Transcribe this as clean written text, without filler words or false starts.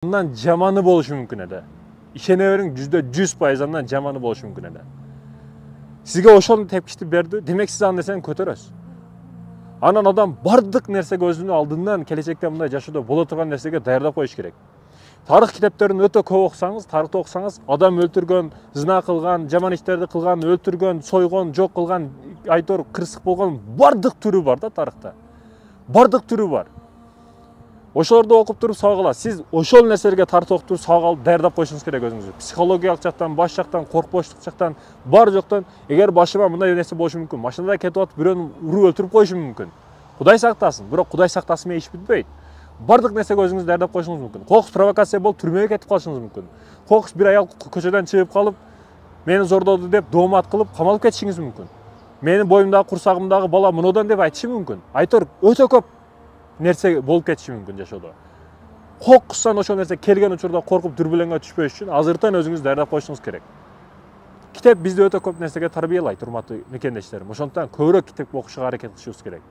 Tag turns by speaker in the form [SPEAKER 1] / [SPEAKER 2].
[SPEAKER 1] Bundan жаманы болушу мүмкүн эле. Ишене бериң, 100% андан жаманы болушу мүмкүн эле. Сизге ошол тепкичти берди, демек сиз аны нерсени көтөрөсүз. Анан адам бардык нерсеге өзүнүн алдынан келечекте мындай жашоодо боло турган нерсеге даярдап коюш керек. Тарых китептерин өтө көп окусаңыз, тарыхты окусаңыз, адам өлтүргөн, зына кылган, жаман иштерди кылган, өлтүргөн, сойгон, жок кылган, айтор кырсык болгон бардык түрү бар да тарыхта. Бардык түрү бар. Ошолорду окуп туруп сабак аласыз. Сиз ошол нерселерге тартып окуп туруп сабак алып даярдап коюшуңуз керек өзүңүздү. Психологиялык жактан, баш жактан, коркпочлук жактан, бар жоктон, эгер башыма мындай нерсе болушу мүмкүн, машинада кетип атып бирөөнү уруп өлтүрүп коюшу мүмкүн. Кудай сактасын, бирок Кудай сактасын менен иш бүтпөйт. Бардык нерсеге өзүңүздү даярдап коюшуңуз мүмкүн. Кокус провокация болуп түрмөгө кетип калышыңыз мүмкүн. Кокус бир аял көчөдөн чыгып калып, мени зордоду деп доомат кылып камалып кетишиңиз мүмкүн. Менин боюмдагы, курсагымдагы бала мынудан деп айтышы мүмкүн. Айтор өтө көп нерсе болуп кетиши мүмкүн жашоодо. Кокустан ошол нерсе келген учурда коркуп дүрбүлөңгө түшпөш үчүн азыртан өзүңүздү даярдап коюшуңуз керек. Китеп бизди өтө көп нерсеге тарбиялайт, урматтуу мекендештерим. Ошондуктан көбүрөөк китеп окушуга аракет кылышыбыз керек.